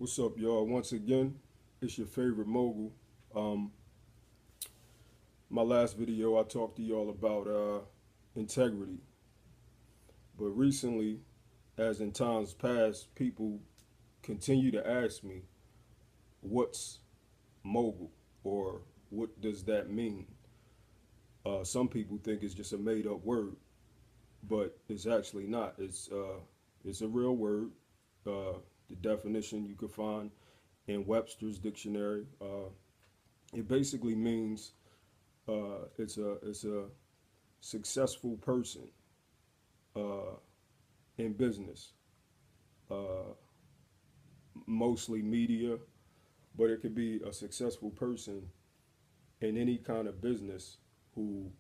What's up, y'all? Once again, it's your favorite mogul. Um, my last video, I talked to y'all about integrity, but recently, as in times past, people continue to ask me, "What's mogul?" or "What does that mean?" Some people think it's just a made-up word, but it's actually not. It's a real word. The definition you could find in Webster's dictionary. It basically means it's a successful person uh, in business, uh, mostly media, but it could be a successful person in any kind of business who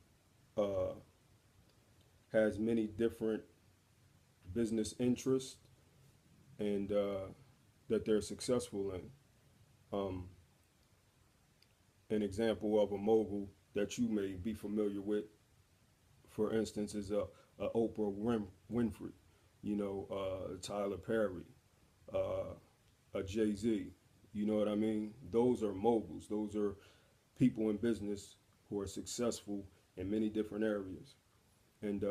uh, has many different business interests and that they're successful in. Um, an example of a mogul that you may be familiar with, for instance, is a Winfrey, Tyler Perry, a Jay-Z. You know what I mean? Those are moguls. Those are people in business who are successful in many different areas. And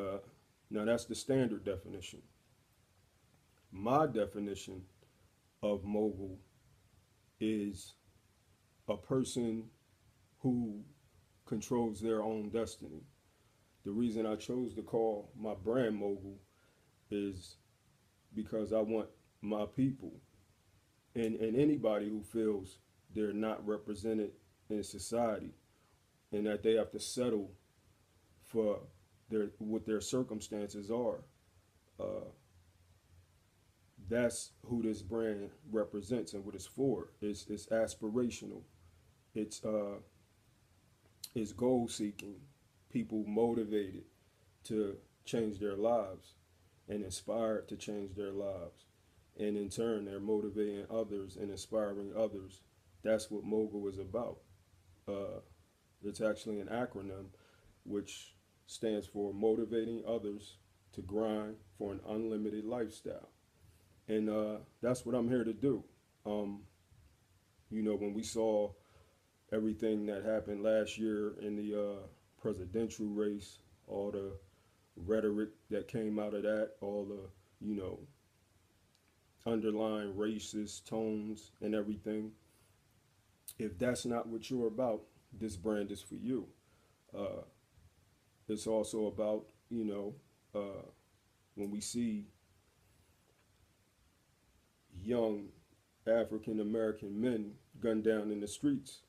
now that's the standard definition. My definition of mogul is a person who controls their own destiny. The reason I chose to call my brand mogul is because I want my people and anybody who feels they're not represented in society and that they have to settle for what their circumstances are. Uh, that's who this brand represents and what it's for. It's aspirational. It's it's goal seeking. People motivated to change their lives and inspired to change their lives. And in turn, they're motivating others and inspiring others. That's what MOGUL is about. Uh, it's actually an acronym which stands for Motivating Others to Grind for an Unlimited Lifestyle. And that's what I'm here to do. Um, when we saw everything that happened last year in the presidential race, all the rhetoric that came out of that, all the, underlying racist tones and everything. If that's not what you're about, this brand is for you. Uh, it's also about, when we see young African American men gunned down in the streets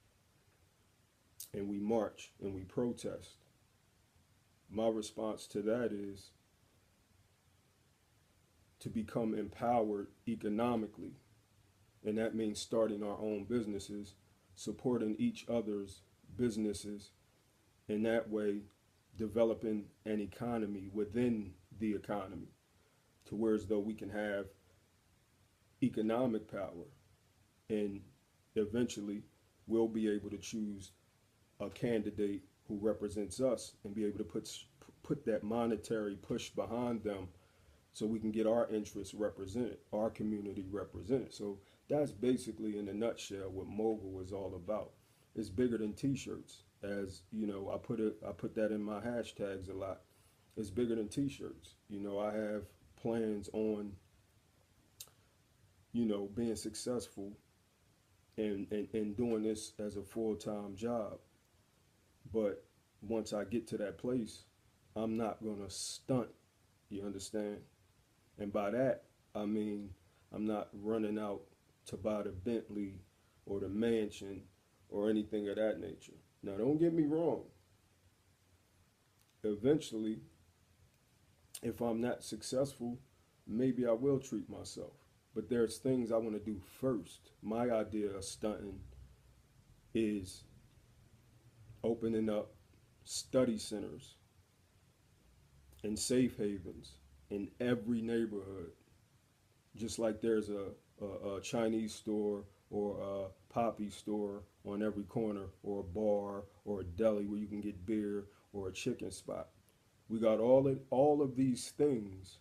and we march and we protest. My response to that is to become empowered economically. And that means starting our own businesses, supporting each other's businesses, and that way developing an economy within the economy to where as though we can have economic power and eventually we'll be able to choose a candidate who represents us and be able to put that monetary push behind them so we can get our interests represented, our community represented. So that's basically in a nutshell what Mogul is all about. It's bigger than t-shirts. As you know, I put that in my hashtags a lot. It's bigger than t-shirts. I have plans on, being successful and doing this as a full-time job. But once I get to that place, I'm not gonna stunt. You understand? And by that, I mean I'm not running out to buy the Bentley or the mansion or anything of that nature. Now, don't get me wrong. Eventually, if I'm not successful, maybe I will treat myself. But there's things I want to do first. My idea of stunting is opening up study centers and safe havens in every neighborhood. Just like there's a Chinese store or a poppy store on every corner, or a bar or a deli where you can get beer, or a chicken spot. We got all of these things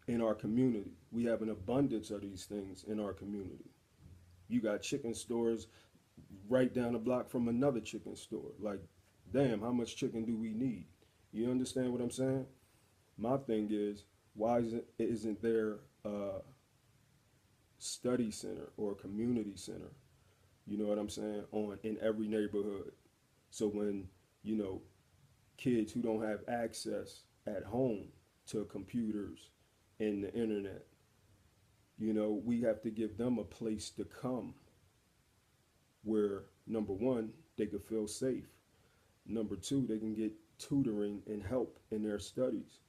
in our community. We have an abundance of these things in our community. You got chicken stores right down the block from another chicken store. Like, damn, how much chicken do we need? You understand what I'm saying? My thing is, why isn't there a study center or a community center? You know what I'm saying? On in every neighborhood. So when, you know, kids who don't have access at home to computers and the internet, you know, we have to give them a place to come where, number one, they could feel safe. Number two, they can get tutoring and help in their studies.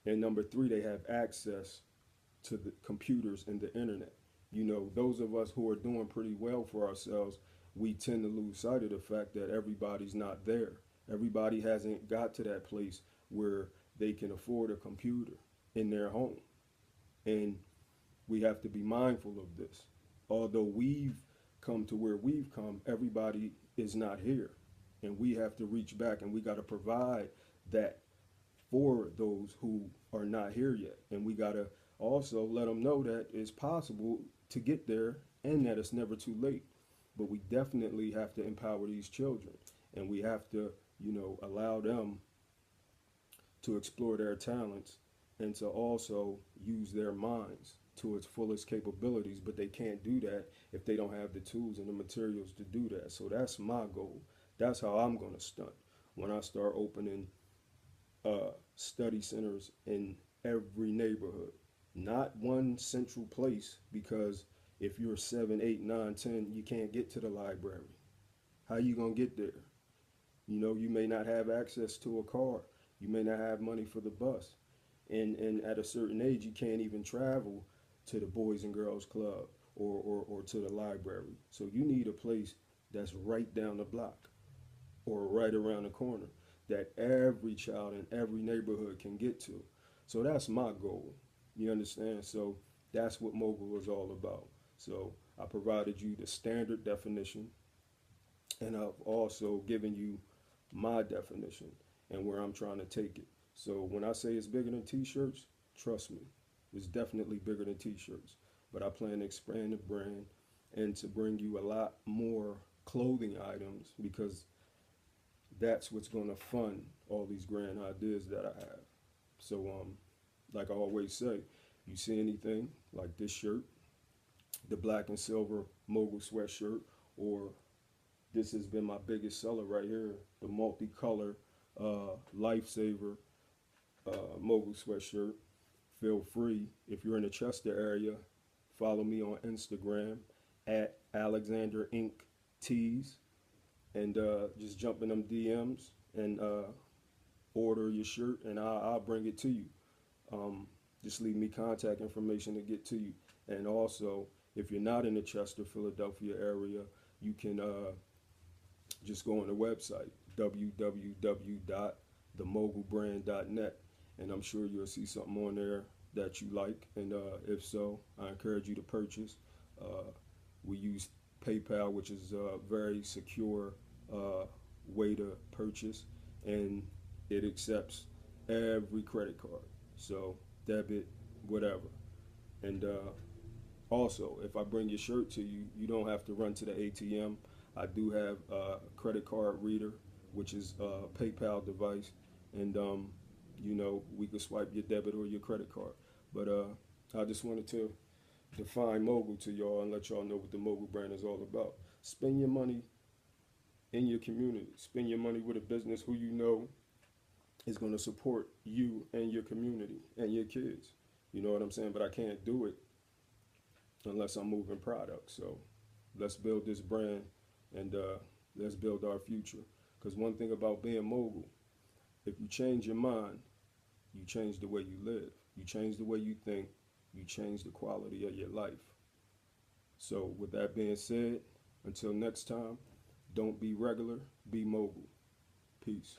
And number three, they have access to the computers and the internet. You know, those of us who are doing pretty well for ourselves, we tend to lose sight of the fact that everybody's not there. Everybody hasn't got to that place where they can afford a computer in their home. And we have to be mindful of this. Although we've come to where we've come, everybody is not here. And we have to reach back and we got to provide that for those who are not here yet. And we got to also let them know that it's possible to get there and that it's never too late. But we definitely have to empower these children and we have to, you know, allow them to explore their talents and to also use their minds to its fullest capabilities, but they can't do that if they don't have the tools and the materials to do that. So that's my goal. That's how I'm going to stunt when I start opening study centers in every neighborhood, not one central place, because if you're 7, 8, 9, 10, you can't get to the library. How you going to get there? You know, you may not have access to a car. You may not have money for the bus. And at a certain age, you can't even travel to the Boys and Girls Club or to the library. So you need a place that's right down the block or right around the corner that every child in every neighborhood can get to. So that's my goal. You understand? So that's what MOGUL is all about. So I provided you the standard definition, and I've also given you my definition and where I'm trying to take it. So when I say it's bigger than t-shirts, trust me, it's definitely bigger than t-shirts. But I plan to expand the brand and to bring you a lot more clothing items because that's what's going to fund all these grand ideas that I have. So like I always say, you see anything like this shirt, the black and silver mogul sweatshirt, or this has been my biggest seller right here, the multicolor lifesaver mogul sweatshirt. Feel free, if you're in the Chester area, follow me on Instagram at Alexander Inc. Tees, and just jump in them DMs and order your shirt, and I'll bring it to you. Just leave me contact information to get to you. And also, if you're not in the Chester, Philadelphia area, you can just go on the website, www.themogulbrand.net, and I'm sure you'll see something on there that you like. And if so, I encourage you to purchase. We use PayPal, which is a very secure way to purchase, and it accepts every credit card, so debit, whatever. And also, if I bring your shirt to you, you don't have to run to the ATM. I do have a credit card reader, which is a PayPal device, and you know, we could swipe your debit or your credit card. But I just wanted to define Mogul to y'all and let y'all know what the Mogul brand is all about. Spend your money in your community. Spend your money with a business who you know is going to support you and your community and your kids. You know what I'm saying? But I can't do it unless I'm moving products. So let's build this brand and let's build our future. Because one thing about being mogul, if you change your mind, you change the way you live. You change the way you think, you change the quality of your life. So with that being said, until next time, don't be regular, be mogul. Peace.